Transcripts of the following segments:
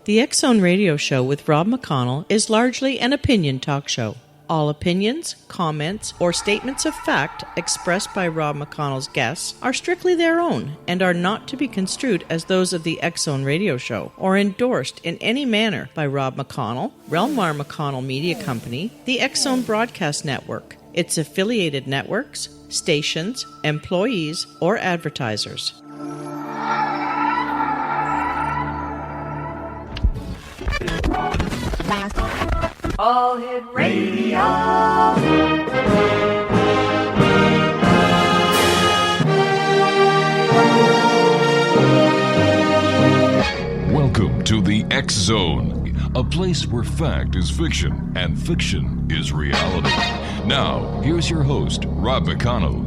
The X Zone Radio Show with Rob McConnell is largely an opinion talk show. All opinions, comments, or statements of fact expressed by Rob McConnell's guests are strictly their own and are not to be construed as those of the X Zone Radio Show or endorsed in any manner by Rob McConnell, Relmar McConnell Media Company, the X Zone Broadcast Network, its affiliated networks, stations, employees, or advertisers. All Hit Radio. Welcome to the X Zone, a place where fact is fiction and fiction is reality. Now, here's your host, Rob McConnell.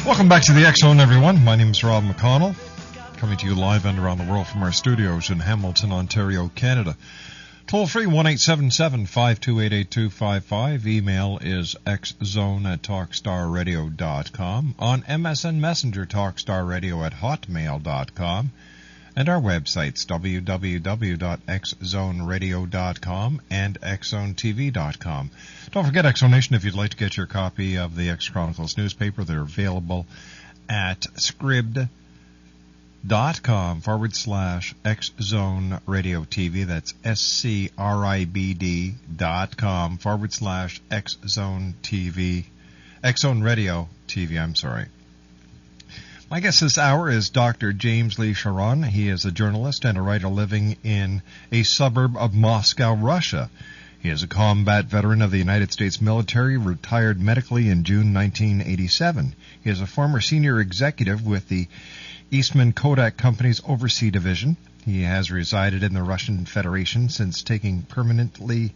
Welcome back to the X Zone, everyone. My name is Rob McConnell, coming to you live and around the world from our studios in Hamilton, Ontario, Canada. Toll free 1-877-528-8255. Email is xzone@talkstarradio.com. On MSN Messenger, talkstarradio@hotmail.com. And our websites, www.xzoneradio.com and xzonetv.com. Don't forget, X-Zone if you'd like to get your copy of the X Chronicles newspaper, they're available at scribd.com/X-Zone Radio TV. That's SCRIBD.com/X-Zone TV. X-Zone Radio TV, I'm sorry. My guest this hour is Dr. James Lee Choron. He is a journalist and a writer living in a suburb of Moscow, Russia. He is a combat veteran of the United States military, retired medically in June 1987. He is a former senior executive with the Eastman Kodak Company's Overseas Division. He has resided in the Russian Federation since taking permanently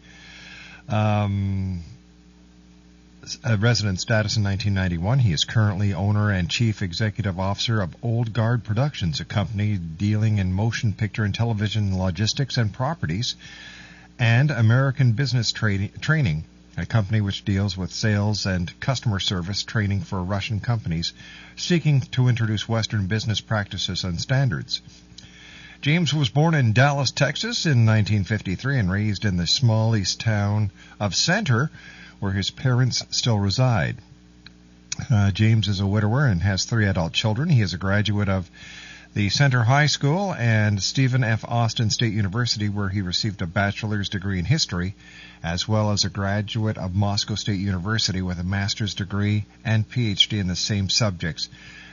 resident status in 1991. He is currently owner and chief executive officer of Old Guard Productions, a company dealing in motion picture and television logistics and properties, and American Business Training, a company which deals with sales and customer service training for Russian companies seeking to introduce Western business practices and standards. James was born in Dallas, Texas in 1953 and raised in the small east town of Center, where his parents still reside. James is a widower and has 3 adult children. He is a graduate of the Center High School and Stephen F. Austin State University, where he received a bachelor's degree in history, as well as a graduate of Moscow State University with a master's degree and PhD in the same subjects,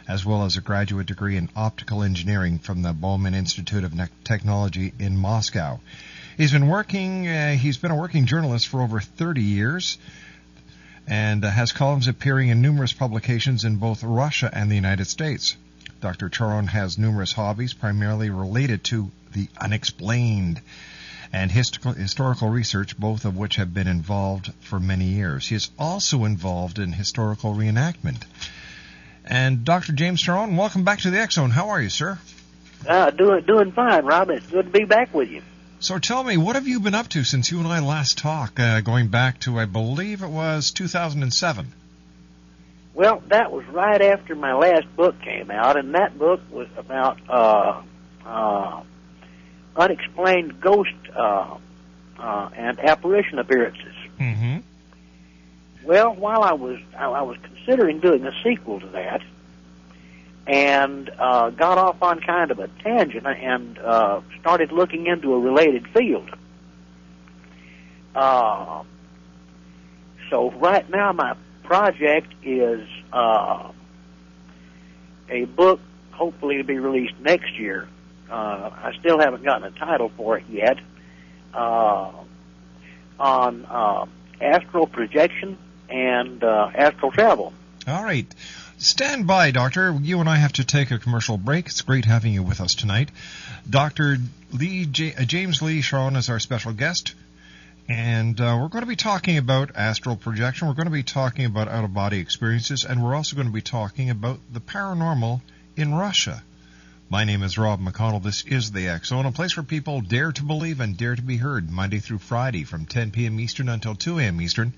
as well as a graduate degree in optical engineering from the Bowman Institute of Technology in Moscow. He's been a working journalist for over 30 years and has columns appearing in numerous publications in both Russia and the United States. Dr. Choron has numerous hobbies, primarily related to the unexplained and historical research, both of which have been involved for many years. He is also involved in historical reenactment. And Dr. James Choron, welcome back to the X Zone. How are you, sir? Doing fine, Rob. It's good to be back with you. So tell me, what have you been up to since you and I last talked, going back to, I believe it was 2007? Well, that was right after my last book came out, and that book was about unexplained ghost and apparition appearances. Mm-hmm. Well, while I was considering doing a sequel to that, and got off on kind of a tangent and started looking into a related field. So right now my project is a book, hopefully to be released next year. I still haven't gotten a title for it yet, on astral projection and astral travel. All right. Stand by, Doctor. You and I have to take a commercial break. It's great having you with us tonight. Dr. James Lee Choron is our special guest, and we're going to be talking about astral projection. We're going to be talking about out-of-body experiences, and we're also going to be talking about the paranormal in Russia. My name is Rob McConnell. This is the X Zone, a place where people dare to believe and dare to be heard, Monday through Friday from 10 p.m. Eastern until 2 a.m. Eastern.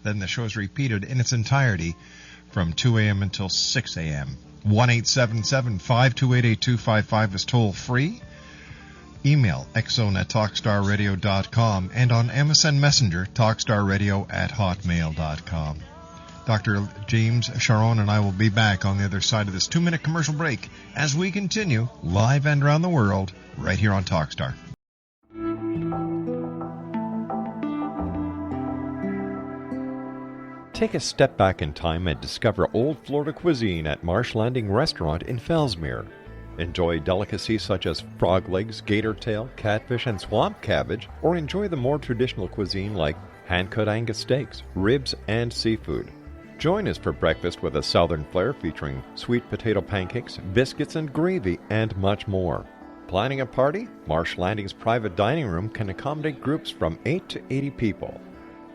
Then the show is repeated in its entirety from 2 a.m. until 6 a.m. 1-877-528-8255 is toll free. email xzone@talkstarradio.com, and on MSN Messenger, talkstarradio@hotmail.com. Dr. James Choron and I will be back on the other side of this 2-minute commercial break as we continue live and around the world right here on Talkstar. Take a step back in time and discover old Florida cuisine at Marsh Landing Restaurant in Fellsmere. Enjoy delicacies such as frog legs, gator tail, catfish, and swamp cabbage, or enjoy the more traditional cuisine like hand-cut Angus steaks, ribs, and seafood. Join us for breakfast with a southern flair featuring sweet potato pancakes, biscuits and gravy, and much more. Planning a party? Marsh Landing's private dining room can accommodate groups from 8 to 80 people.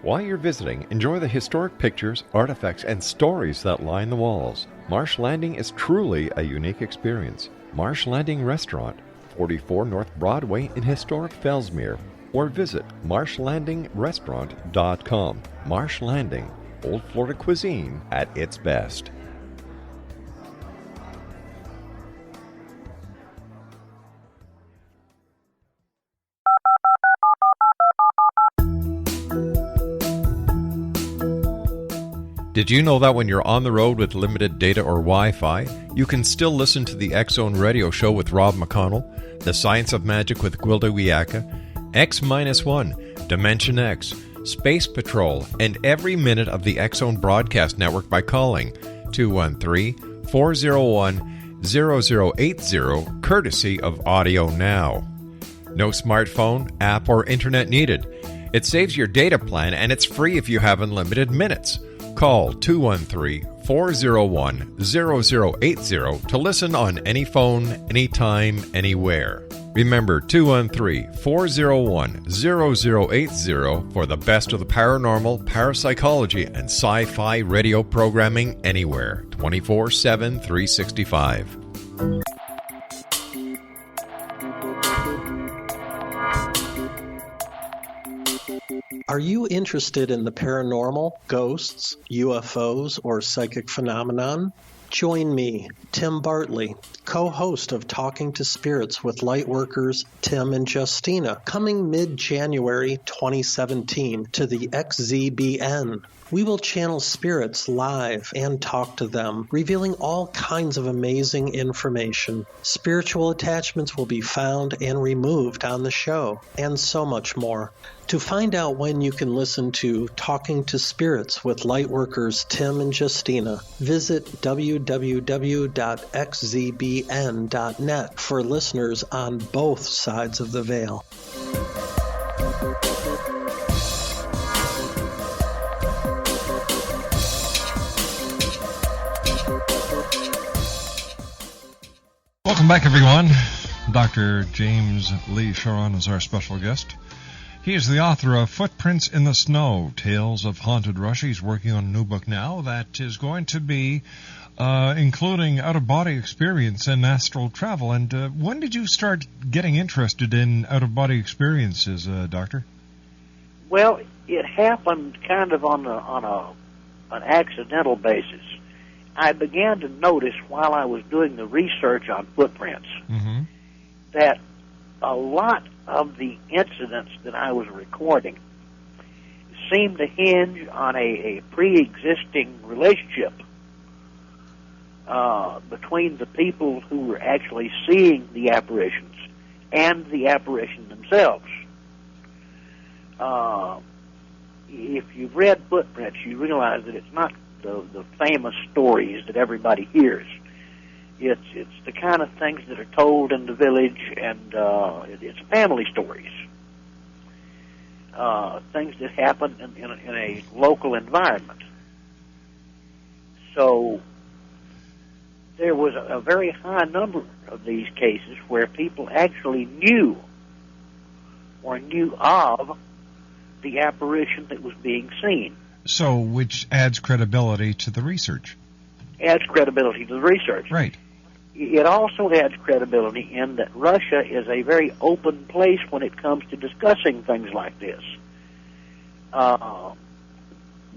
While you're visiting, enjoy the historic pictures, artifacts, and stories that line the walls. Marsh Landing is truly a unique experience. Marsh Landing Restaurant, 44 North Broadway in historic Fellsmere, or visit marshlandingrestaurant.com. Marsh Landing, Old Florida cuisine at its best. Did you know that when you're on the road with limited data or Wi-Fi, you can still listen to the X-Zone radio show with Rob McConnell, The Science of Magic with Gwilda Wiyaka, X-1, Dimension X, Space Patrol, and every minute of the X-Zone broadcast network by calling 213-401-0080, courtesy of Audio Now. No smartphone, app, or internet needed. It saves your data plan, and it's free if you have unlimited minutes. Call 213-401-0080 to listen on any phone, anytime, anywhere. Remember 213-401-0080 for the best of the paranormal, parapsychology, and sci-fi radio programming anywhere, 24/7, 365. Are you interested in the paranormal, ghosts, UFOs, or psychic phenomenon? Join me, Tim Bartley, co-host of Talking to Spirits with Lightworkers Tim and Justina, coming mid-January 2017 to the XZBN. We will channel spirits live and talk to them, revealing all kinds of amazing information. Spiritual attachments will be found and removed on the show, and so much more. To find out when you can listen to Talking to Spirits with Lightworkers Tim and Justina, visit www.xzbn.net for listeners on both sides of the veil. Welcome back, everyone. Dr. James Lee Choron is our special guest. He is the author of Footprints in the Snow, Tales of Haunted Russia. He's working on a new book now that is going to be including out-of-body experience and astral travel. And when did you start getting interested in out-of-body experiences, Doctor? Well, it happened kind of on an accidental basis. I began to notice while I was doing the research on footprints that a lot of the incidents that I was recording seemed to hinge on a pre-existing relationship between the people who were actually seeing the apparitions and the apparition themselves. If you've read Footprints, you realize that it's not the famous stories that everybody hears. It's the kind of things that are told in the village, and it's family stories, things that happen in a local environment. So there was a very high number of these cases where people actually knew or knew of the apparition that was being seen. So, which adds credibility to the research. Adds credibility to the research. Right. It also adds credibility in that Russia is a very open place when it comes to discussing things like this.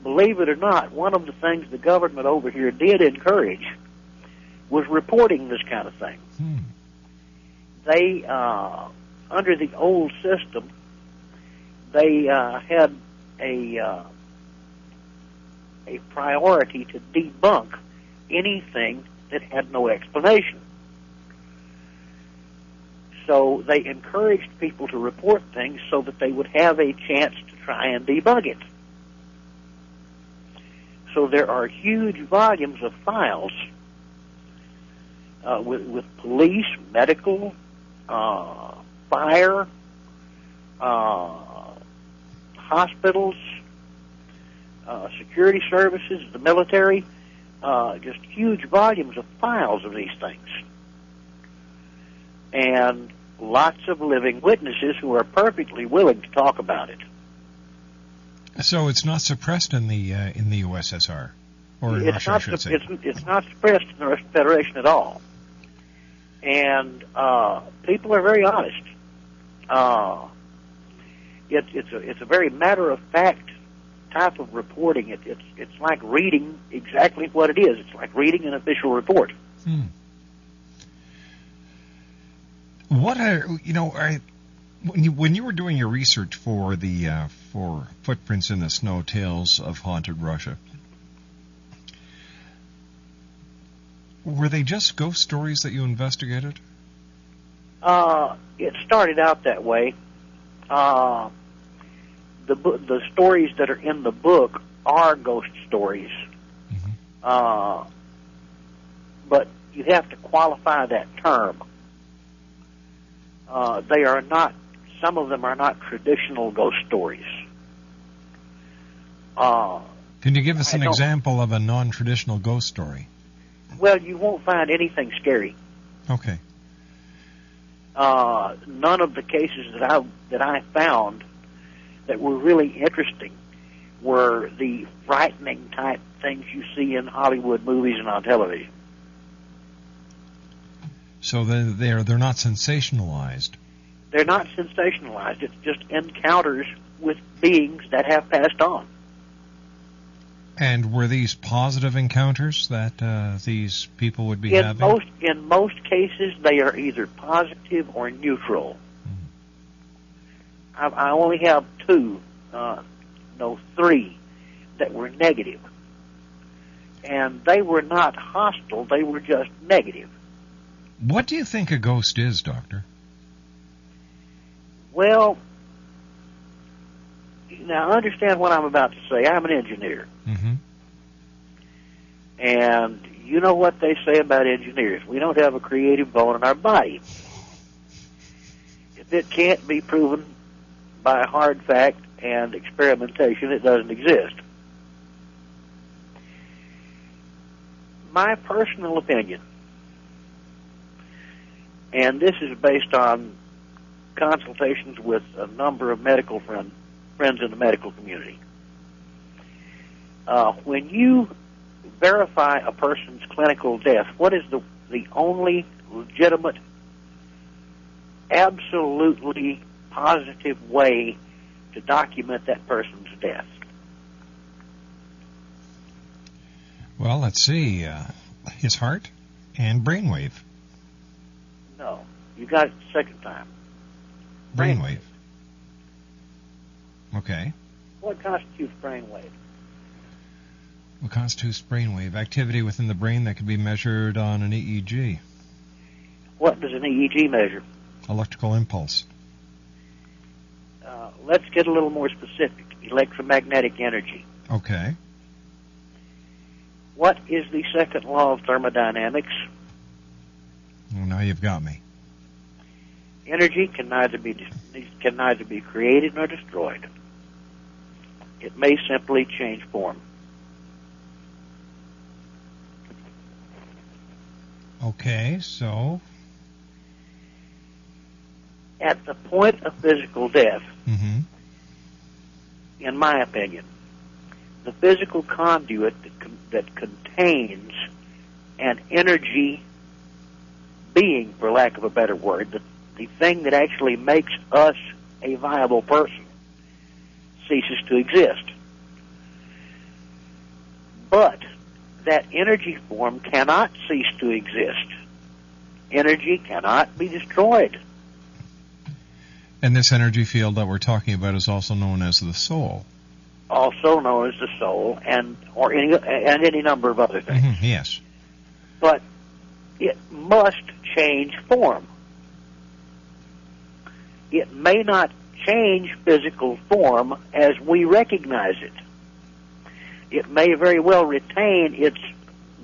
Believe it or not, one of the things the government over here did encourage was reporting this kind of thing. They under the old system, they had a priority to debunk anything that had no explanation. So they encouraged people to report things so that they would have a chance to try and debug it. So there are huge volumes of files with police, medical, fire, hospitals, security services, the military, just huge volumes of files of these things. And lots of living witnesses who are perfectly willing to talk about it. So it's not suppressed in the USSR, or in Russia, I should say. It's not suppressed in the Russian Federation at all. And people are very honest. It's a very matter-of-fact type of reporting. It's like reading exactly what it is. It's like reading an official report. What are when you were doing your research for the for Footprints in the Snow, Tales of Haunted Russia, were they just ghost stories that you investigated? It started out that way. The stories that are in the book are ghost stories, but you have to qualify that term. They are not. Some of them are not traditional ghost stories. Can you give us an example of a non-traditional ghost story? Well, you won't find anything scary. Okay. None of the cases that I found that were really interesting were the frightening type things you see in Hollywood movies and on television. So they're not sensationalized. They're not sensationalized. It's just encounters with beings that have passed on. And were these positive encounters that these people would be having? In most cases, they are either positive or neutral. I only have three that were negative. And they were not hostile, they were just negative. What do you think a ghost is, Doctor? Well, now understand what I'm about to say. I'm an engineer. And you know what they say about engineers. We don't have a creative bone in our body. If it can't be proven by hard fact and experimentation, it doesn't exist. My personal opinion, and this is based on consultations with a number of medical friends in the medical community. When you verify a person's clinical death, what is the only legitimate, absolutely positive way to document that person's death? Well, let's see. His heart and brainwave. No, you got it the second time. Brainwave. Okay. What constitutes brainwave? What constitutes brainwave? Activity within the brain that can be measured on an EEG. What does an EEG measure? Electrical impulse. Let's get a little more specific. Electromagnetic energy. Okay. What is the second law of thermodynamics? Well, now you've got me. Energy can neither be created nor destroyed. It may simply change form. Okay, so at the point of physical death, in my opinion, the physical conduit that contains an energy being, for lack of a better word, the thing that actually makes us a viable person, ceases to exist. But that energy form cannot cease to exist. Energy cannot be destroyed. And this energy field that we're talking about is also known as the soul. Also known as the soul, and any number of other things. Mm-hmm, yes. But it must change form. It may not change physical form as we recognize it. It may very well retain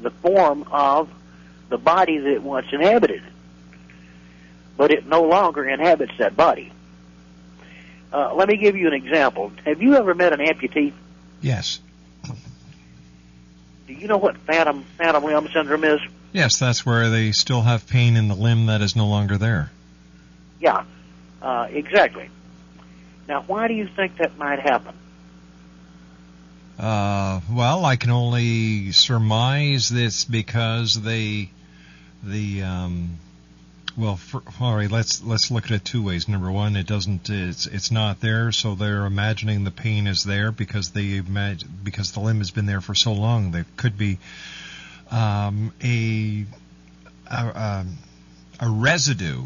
the form of the body that it once inhabited, but it no longer inhabits that body. Let me give you an example. Have you ever met an amputee? Yes. Do you know what phantom limb syndrome is? Yes, that's where they still have pain in the limb that is no longer there. Yeah, exactly. Now, why do you think that might happen? Well, I can only surmise this because all right, let's look at it two ways. Number one, it's not there, so they're imagining the pain is there because the limb has been there for so long. There could be a residue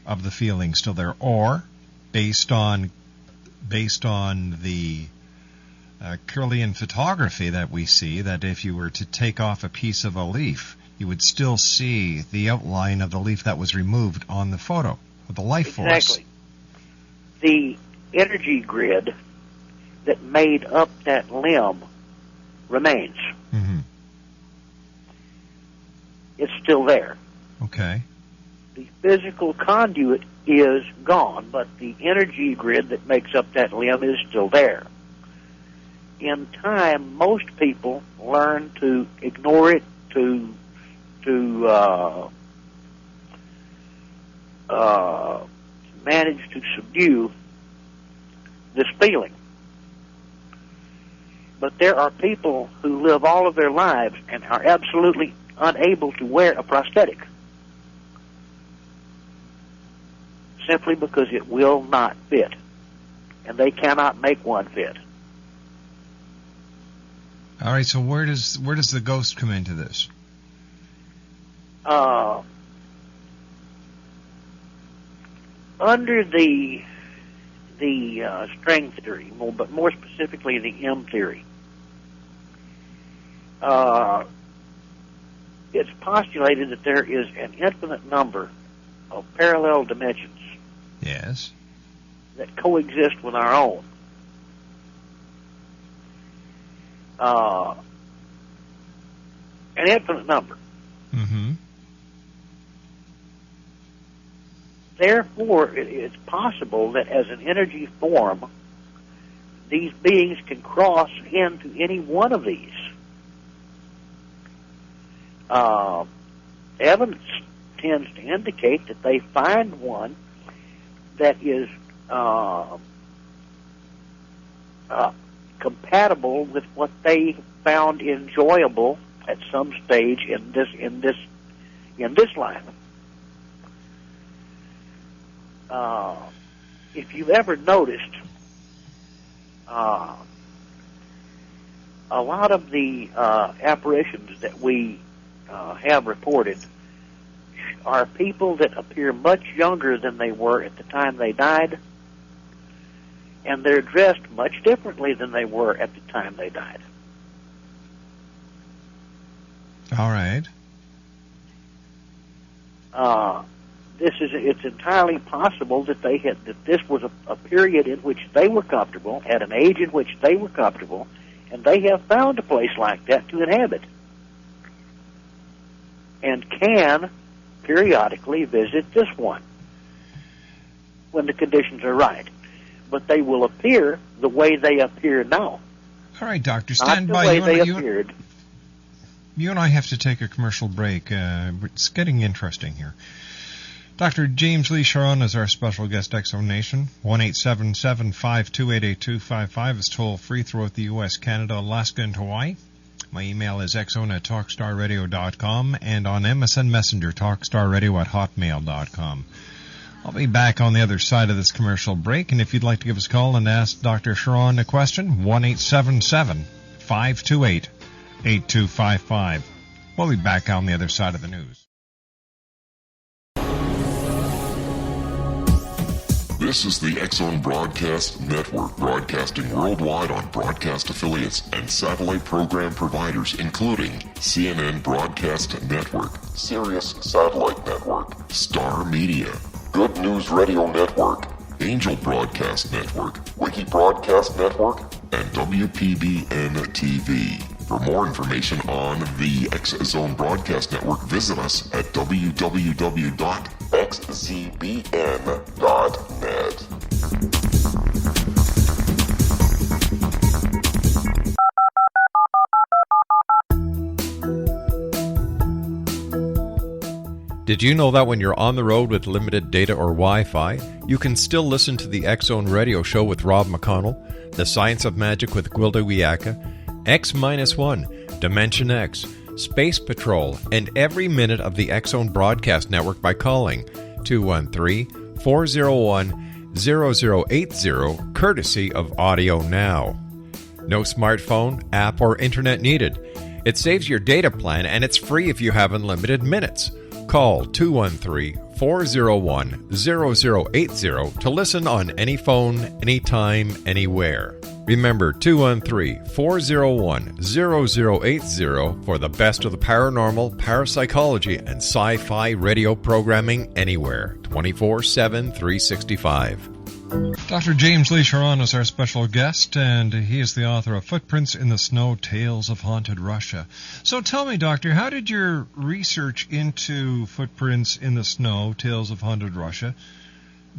of the feeling still there, or based on the Kirlian photography that we see, that if you were to take off a piece of a leaf, you would still see the outline of the leaf that was removed on the photo of the life force. Exactly. The energy grid that made up that limb remains. Mm-hmm. It's still there. Okay. The physical conduit is gone, but the energy grid that makes up that limb is still there. In time, most people learn to ignore it, to manage to subdue this feeling. But there are people who live all of their lives and are absolutely unable to wear a prosthetic, simply because it will not fit, and they cannot make one fit. All right, so where does the ghost come into this? Under the string theory, but more specifically the M theory, it's postulated that there is an infinite number of parallel dimensions. Yes. That coexist with our own. An infinite number. Mm-hmm. Therefore, it's possible that as an energy form, these beings can cross into any one of these. Evidence tends to indicate that they find one that is compatible with what they found enjoyable at some stage in this life. If you've ever noticed, a lot of the apparitions that we have reported are people that appear much younger than they were at the time they died, and they're dressed much differently than they were at the time they died. All right. It's entirely possible that this was a period in which they were comfortable, at an age in which they were comfortable, and they have found a place like that to inhabit, and can periodically visit this one when the conditions are right. But they will appear the way they appear now. All right, Doctor, stand by. Not the way they appeared. You and I have to take a commercial break. It's getting interesting here. Dr. James Lee Choron is our special guest, X-Zone Nation. 1-877-528-8255 is toll-free throughout the U.S., Canada, Alaska, and Hawaii. My email is xzone@talkstarradio.com, and on MSN Messenger, talkstarradio@hotmail.com. I'll be back on the other side of this commercial break, and if you'd like to give us a call and ask Dr. Choron a question, 1-877-528-8255. We'll be back on the other side of the news. This is the X-Zone Broadcast Network, broadcasting worldwide on broadcast affiliates and satellite program providers, including CNN Broadcast Network, Sirius Satellite Network, Star Media, Good News Radio Network, Angel Broadcast Network, Wiki Broadcast Network, and WPBN TV. For more information on the X-Zone Broadcast Network, visit us at www.xzbn.net. Did you know that when you're on the road with limited data or Wi-Fi, you can still listen to the X-Zone Radio Show with Rob McConnell, The Science of Magic with Gwilda Wiyaka, X-1, Dimension X, Space Patrol, and every minute of the X-Zone Broadcast Network by calling 213-401-0080, courtesy of Audio Now. No smartphone, app, or internet needed. It saves your data plan, and it's free if you have unlimited minutes. Call 213-401-0080 to listen on any phone, anytime, anywhere. Remember, 213-401-0080 for the best of the paranormal, parapsychology, and sci-fi radio programming anywhere, 24/7, 365. Dr. James Lee Choron is our special guest, and he is the author of Footprints in the Snow, Tales of Haunted Russia. So tell me, Doctor, how did your research into Footprints in the Snow, Tales of Haunted Russia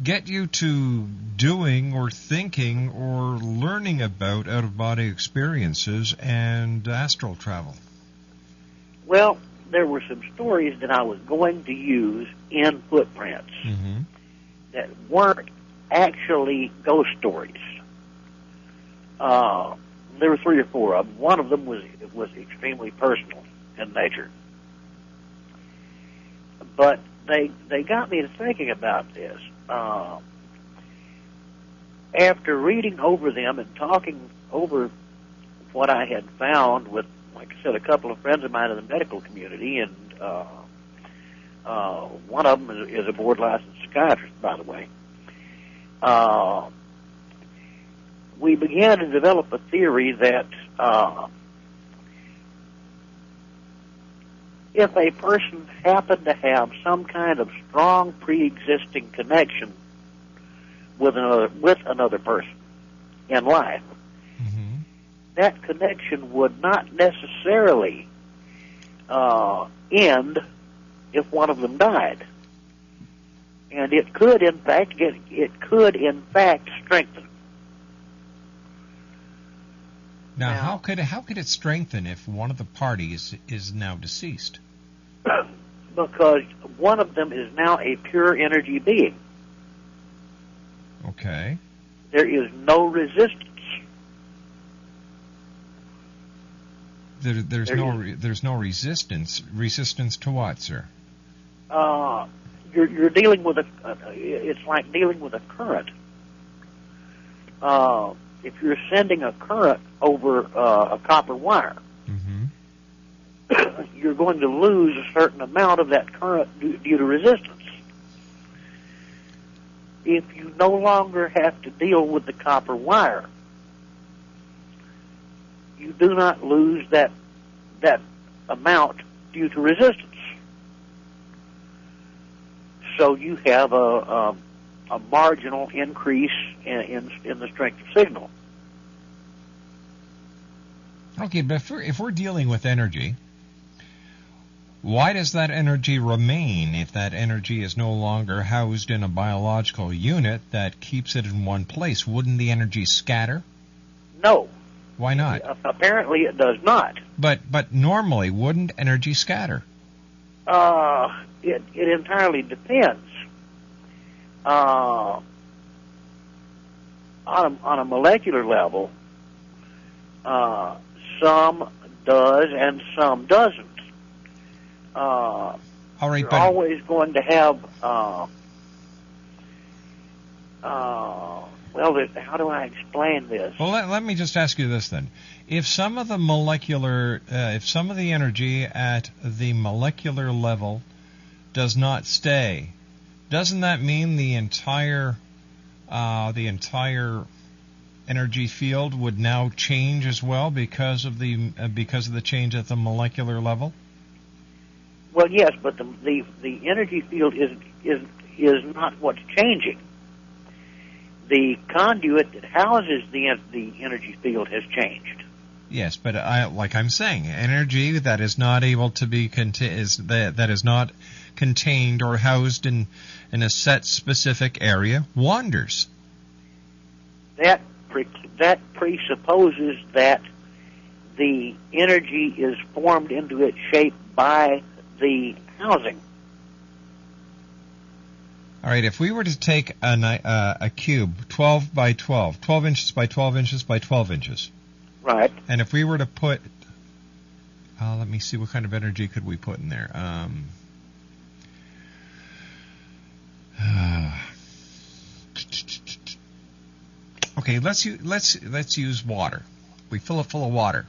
get you to doing or thinking or learning about out-of-body experiences and astral travel? Well, there were some stories that I was going to use in Footprints that weren't actually ghost stories. There were 3 or 4 of them. One of them was extremely personal in nature. But they got me to thinking about this. After reading over them and talking over what I had found with, like I said, a couple of friends of mine in the medical community, and one of them is a board-licensed psychiatrist, by the way, we began to develop a theory that if a person happened to have some kind of strong pre-existing connection with another person in life, that connection would not necessarily end if one of them died, and it could in fact strengthen. Now, how could it strengthen if one of the parties is now deceased? Because one of them is now a pure energy being. Okay. There is no resistance. There's no resistance. Resistance to what, sir? You're dealing with it's like dealing with a current. If you're sending a current over a copper wire, you're going to lose a certain amount of that current due to resistance. If you no longer have to deal with the copper wire, you do not lose that amount due to resistance. So you have a marginal increase in the strength of signal. Okay, but if we're dealing with energy, why does that energy remain if that energy is no longer housed in a biological unit that keeps it in one place? Wouldn't the energy scatter? No. Why not? Apparently it does not. But normally, wouldn't energy scatter? It entirely depends. On a molecular level, some does and some doesn't. All right, you're always going to have. How do I explain this? Well, let me just ask you this then: if some of the energy at the molecular level does not stay, doesn't that mean the entire the entire energy field would now change as well because of the change at the molecular level? Well, yes, but the energy field is not what's changing. The conduit that houses the energy field has changed. Yes, but like I'm saying, energy that is not able to be that is not contained or housed in a set specific area wanders. That presupposes that the energy is formed into its shape by the housing. All right, if we were to take a cube, 12 by 12, 12 inches by 12 inches by 12 inches. Right. And if we were to put, let me see, what kind of energy could we put in there? Okay, let's use water. We fill it full of water.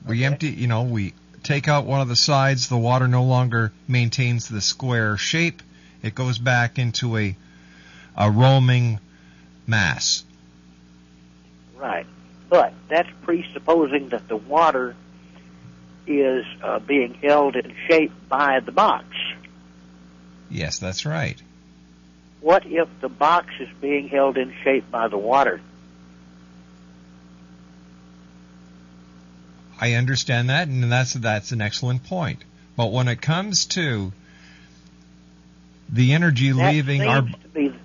We empty, we take out one of the sides. The water no longer maintains the square shape. It goes back into a roaming mass. Right. But that's presupposing that the water is being held in shape by the box. Yes, that's right. What if the box is being held in shape by the water? I understand that, and that's an excellent point. But when it comes to the energy leaving our... seems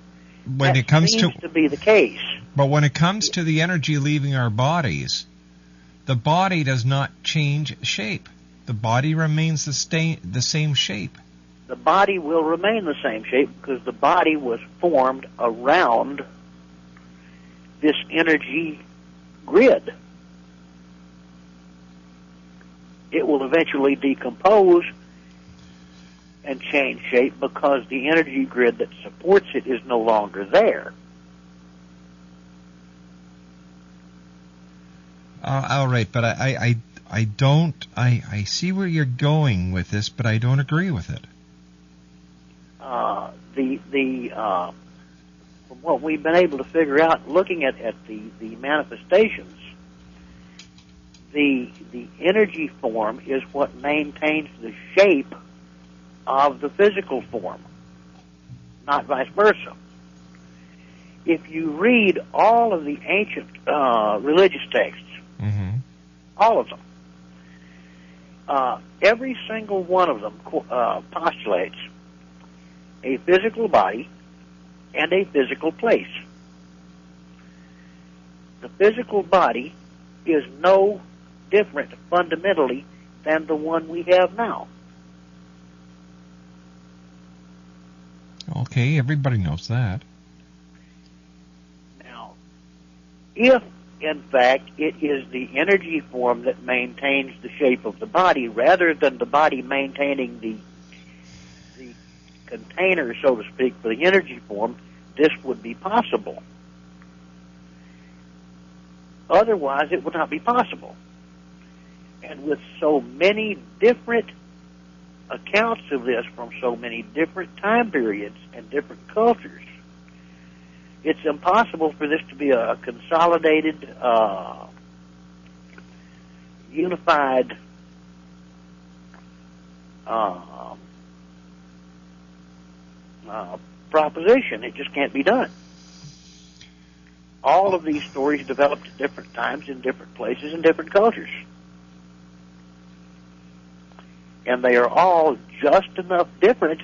to be the case. But when it comes to the energy leaving our bodies, the body does not change shape. The body remains the same shape. The body will remain the same shape because the body was formed around this energy grid. It will eventually decompose and change shape because the energy grid that supports it is no longer there. All right, but I see where you're going with this, but I don't agree with it. From what we've been able to figure out, looking at the manifestations, the energy form is what maintains the shape of the physical form, not vice versa. If you read all of the ancient religious texts, all of them, every single one of them postulates a physical body and a physical place. The physical body is no different fundamentally than the one we have now. Okay, everybody knows that. Now, if in fact it is the energy form that maintains the shape of the body rather than the body maintaining the container, so to speak, for the energy form, this would be possible. Otherwise, it would not be possible. And with so many different accounts of this from so many different time periods and different cultures, it's impossible for this to be a consolidated, unified proposition. It just can't be done. All of these stories developed at different times in different places and different cultures. And they are all just enough different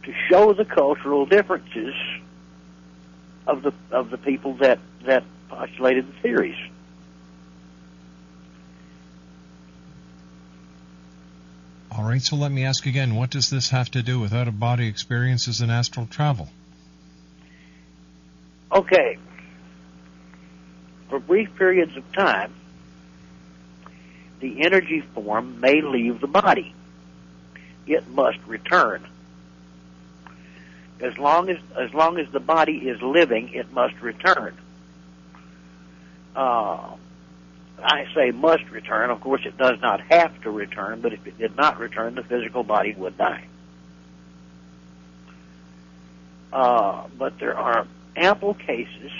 to show the cultural differences of the people that postulated the theories. All right, so let me ask again, what does this have to do with out-of-body experiences and astral travel? Okay. For brief periods of time, the energy form may leave the body. It must return. As long as the body is living, it must return. I say must return. Of course, it does not have to return, but if it did not return, the physical body would die. But there are ample cases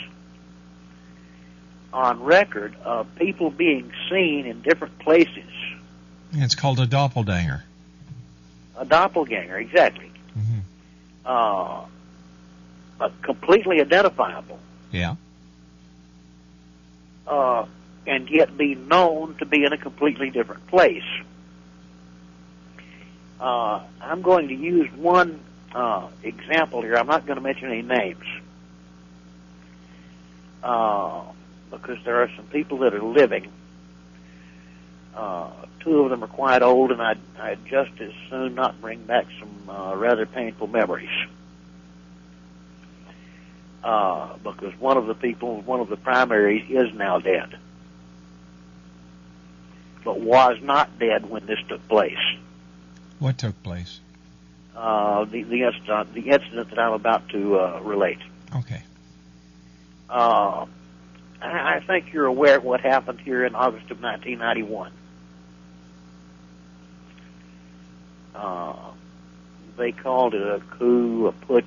on record of people being seen in different places. It's called a doppelganger. A doppelganger, exactly. Mm-hmm. Completely identifiable. Yeah. And yet be known to be in a completely different place. I'm going to use one example here. I'm not going to mention any names. Because there are some people that are living. Two of them are quite old, and I'd just as soon not bring back some rather painful memories. Because one of the primaries is now dead. But was not dead when this took place. What took place? The incident that I'm about to relate. Okay. I think you're aware of what happened here in August of 1991. They called it a coup, a putsch.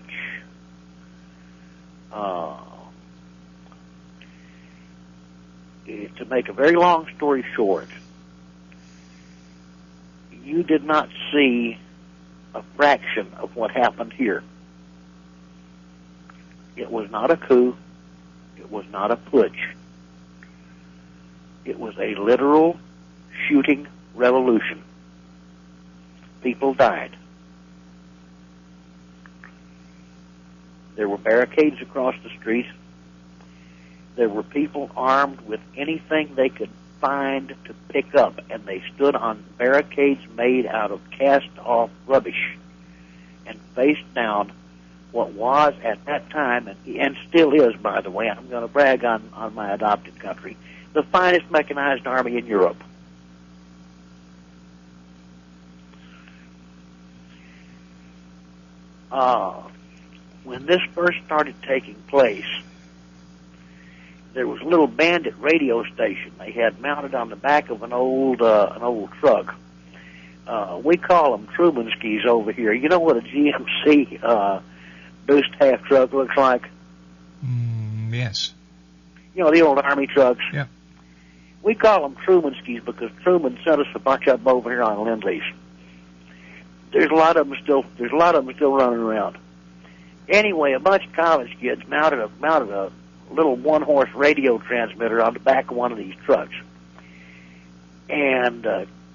To make a very long story short, you did not see a fraction of what happened here. It was not a coup. It was not a putsch. It was a literal shooting revolution. People died. There were barricades across the street. There were people armed with anything they could find to pick up, and they stood on barricades made out of cast-off rubbish and faced down what was at that time, and still is, by the way, I'm going to brag on my adopted country, the finest mechanized army in Europe. When this first started taking place, there was a little bandit radio station they had mounted on the back of an old truck. We call them Trumanskis over here. You know what a GMC boost half truck looks like? Yes. You know, the old army trucks? Yeah. We call them Trumanskis because Truman sent us a bunch of them over here on Lend-Lease. There's a lot of them still running around. Anyway, a bunch of college kids mounted a little one-horse radio transmitter on the back of one of these trucks and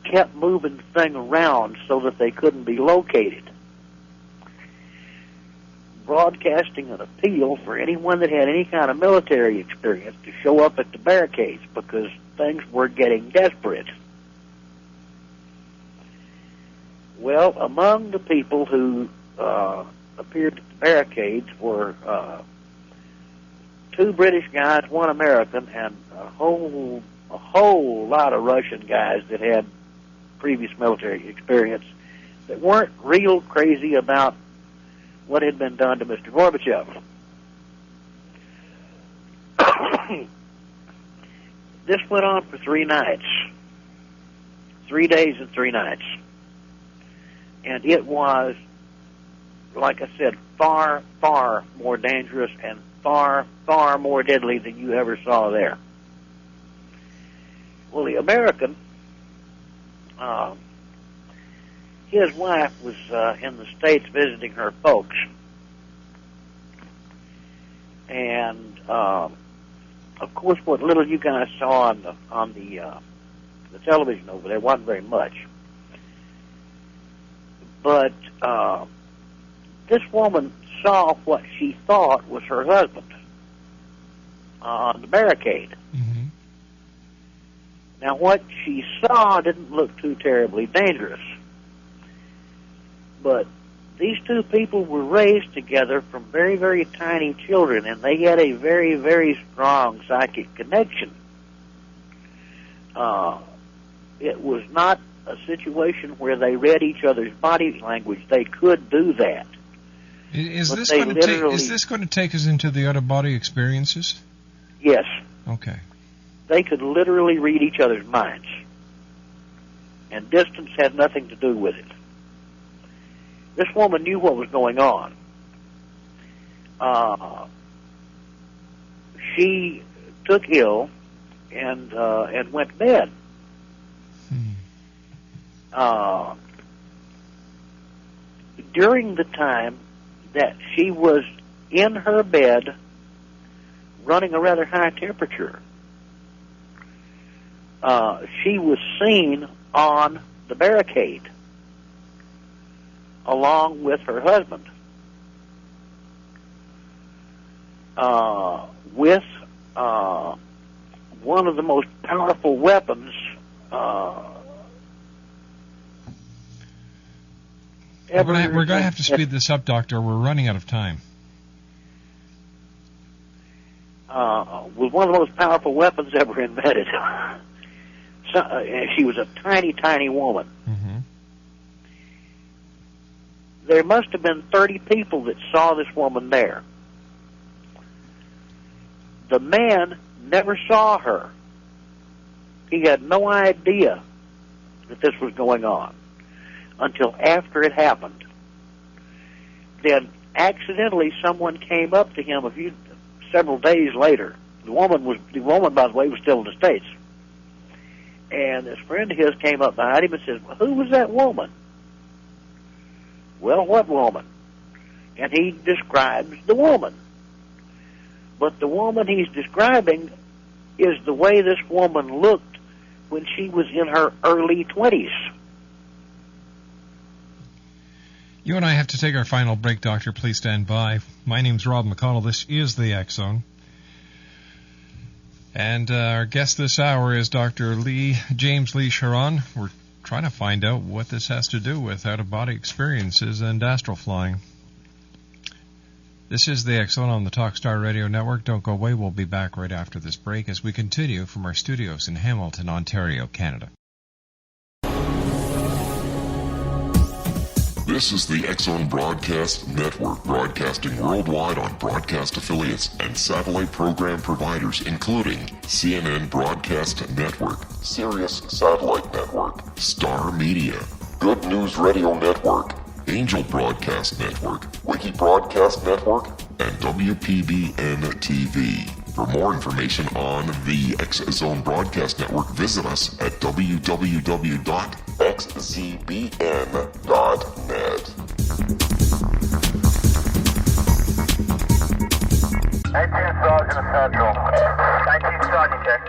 kept moving the thing around so that they couldn't be located, broadcasting an appeal for anyone that had any kind of military experience to show up at the barricades because things were getting desperate. Well, among the people who appeared at the barricades were two British guys, one American, and a whole lot of Russian guys that had previous military experience that weren't real crazy about what had been done to Mr. Gorbachev. This went on for 3 nights. 3 days and 3 nights. And it was, like I said, far, far more dangerous and far, far more deadly than you ever saw there. Well, the American, his wife was in the States visiting her folks. And, of course, what little you guys saw on the television over there wasn't very much. But this woman saw what she thought was her husband on the barricade. Mm-hmm. Now, what she saw didn't look too terribly dangerous. But these two people were raised together from very, very tiny children, and they had a very, very strong psychic connection. It was not a situation where they read each other's body language. They could do that. Is this going to take us into the out-of-body experiences? Yes. Okay. They could literally read each other's minds. And distance had nothing to do with it. This woman knew what was going on. she took ill and went to bed. During the time that she was in her bed running a rather high temperature, she was seen on the barricade along with her husband with one of the most powerful weapons ever. We're going to have to speed this up, Doctor. We're running out of time. Was one of the most powerful weapons ever invented. She was a tiny, tiny woman. Mm-hmm. There must have been 30 people that saw this woman there. The man never saw her. He had no idea that this was going on until after it happened. Then accidentally someone came up to him several days later. The woman, by the way, was still in the States. And this friend of his came up behind him and says, "Who was that woman?" "Well, what woman?" And he describes the woman. But the woman he's describing is the way this woman looked when she was in her early 20s. You and I have to take our final break, Doctor. Please stand by. My name's Rob McConnell. This is the X Zone. And our guest this hour is Dr. James Lee Choron. We're trying to find out what this has to do with out-of-body experiences and astral flying. This is the X Zone on the Talkstar Radio Network. Don't go away. We'll be back right after this break as we continue from our studios in Hamilton, Ontario, Canada. This is the X-Zone Broadcast Network, broadcasting worldwide on broadcast affiliates and satellite program providers, including CNN Broadcast Network, Sirius Satellite Network, Star Media, Good News Radio Network, Angel Broadcast Network, Wiki Broadcast Network, and WPBN TV. For more information on the X-Zone Broadcast Network, visit us at www.xzbn.net. 19 Sergeant Central. 19 Sergeant check.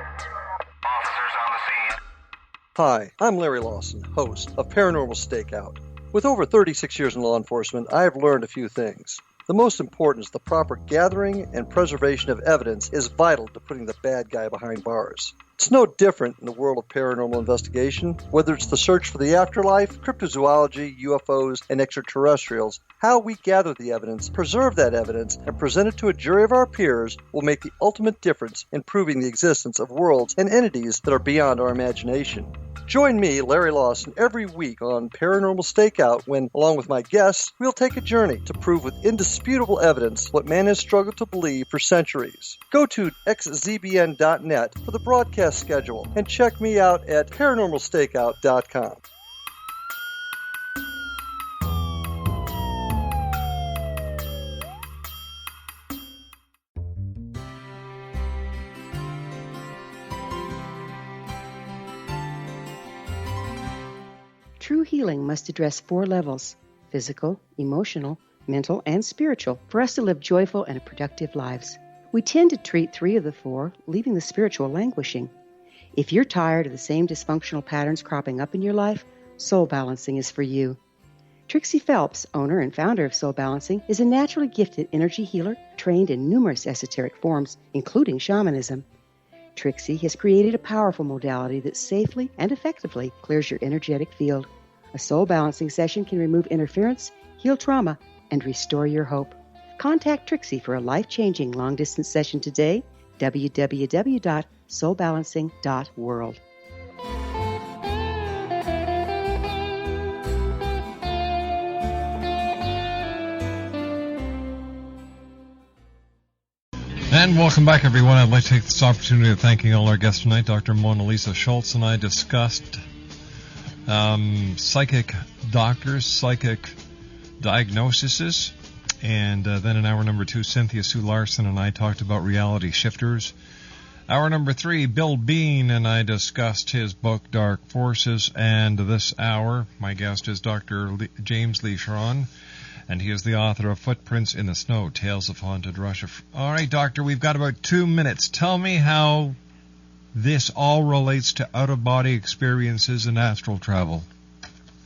Officers on the scene. Hi, I'm Larry Lawson, host of Paranormal Stakeout. With over 36 years in law enforcement, I have learned a few things. The most important is the proper gathering and preservation of evidence is vital to putting the bad guy behind bars. It's no different in the world of paranormal investigation. Whether it's the search for the afterlife, cryptozoology, UFOs, and extraterrestrials, how we gather the evidence, preserve that evidence, and present it to a jury of our peers will make the ultimate difference in proving the existence of worlds and entities that are beyond our imagination. Join me, Larry Lawson, every week on Paranormal Stakeout when, along with my guests, we'll take a journey to prove with indisputable evidence what man has struggled to believe for centuries. Go to xzbn.net for the broadcast schedule and check me out at paranormalstakeout.com. True healing must address 4 levels: physical, emotional, mental, and spiritual, for us to live joyful and productive lives. We tend to treat 3 of the 4, leaving the spiritual languishing. If you're tired of the same dysfunctional patterns cropping up in your life, Soul Balancing is for you. Trixie Phelps, owner and founder of Soul Balancing, is a naturally gifted energy healer trained in numerous esoteric forms, including shamanism. Trixie has created a powerful modality that safely and effectively clears your energetic field. A soul balancing session can remove interference, heal trauma, and restore your hope. Contact Trixie for a life-changing long-distance session today, www.soulbalancing.world. And welcome back, everyone. I'd like to take this opportunity of thanking all our guests tonight. Dr. Mona Lisa Schultz and I discussed psychic doctors, psychic diagnoses, And then in hour number 2, Cynthia Sue Larson and I talked about reality shifters. Hour number 3, Bill Bean and I discussed his book, Dark Forces. And this hour, my guest is Dr. James Lee Choron, and he is the author of Footprints in the Snow, Tales of Haunted Russia. All right, Doctor, we've got about 2 minutes. Tell me how this all relates to out-of-body experiences and astral travel.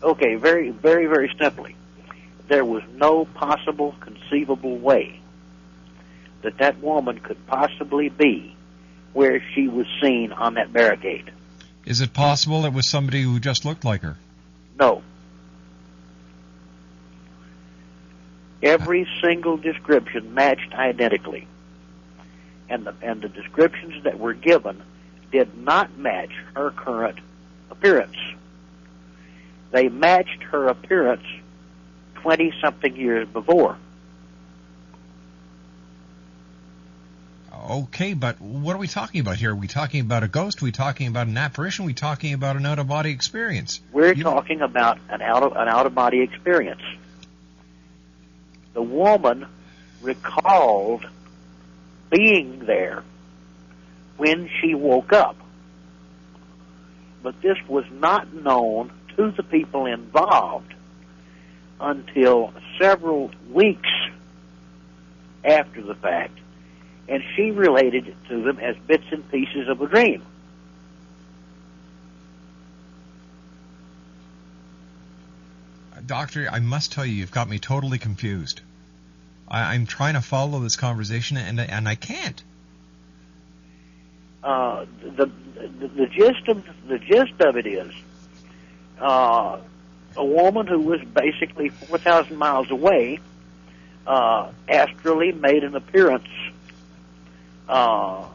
Okay, very, very, very simply. There was no possible, conceivable way that that woman could possibly be where she was seen on that barricade. Is it possible it was somebody who just looked like her? No. Every single description matched identically. And the descriptions that were given did not match her current appearance. They matched her appearance 20-something years before. Okay, but what are we talking about here? Are we talking about a ghost? Are we talking about an apparition? Are we talking about an out-of-body experience? We're talking about an out-of-body experience. The woman recalled being there when she woke up. But this was not known to the people involved until several weeks after the fact, and she related it to them as bits and pieces of a dream. Doctor, I must tell you, you've got me totally confused. I'm trying to follow this conversation, and I can't. The gist of it is, a woman who was basically 4,000 miles away astrally made an appearance that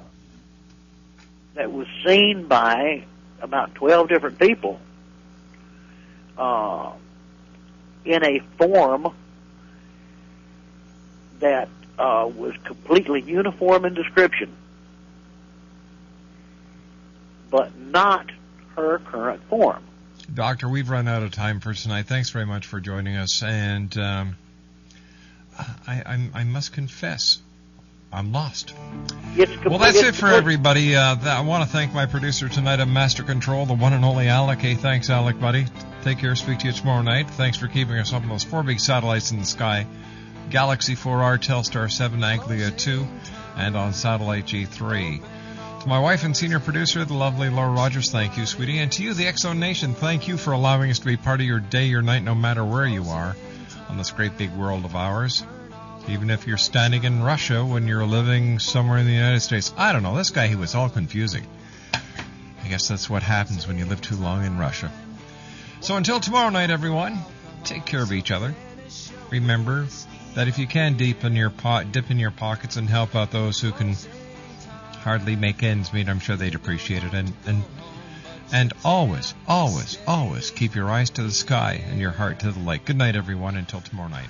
was seen by about 12 different people in a form that was completely uniform in description, but not her current form. Doctor, we've run out of time for tonight. Thanks very much for joining us. And I must confess, I'm lost. Well, that's it for everybody. I want to thank my producer tonight of Master Control, the one and only Alec. Hey, thanks, Alec, buddy. Take care. Speak to you tomorrow night. Thanks for keeping us up on those 4 big satellites in the sky. Galaxy 4R, Telstar 7, Anglia 2, and on satellite G3. To my wife and senior producer, the lovely Laura Rogers, thank you, sweetie. And to you, the X-Zone Nation, thank you for allowing us to be part of your day, your night, no matter where you are on this great big world of ours. Even if you're standing in Russia when you're living somewhere in the United States. I don't know, this guy, he was all confusing. I guess that's what happens when you live too long in Russia. So until tomorrow night, everyone, take care of each other. Remember that if you can dip in your pockets and help out those who can hardly make ends meet, I'm sure they'd appreciate it. And always, always, always keep your eyes to the sky and your heart to the light. Good night, everyone, until tomorrow night.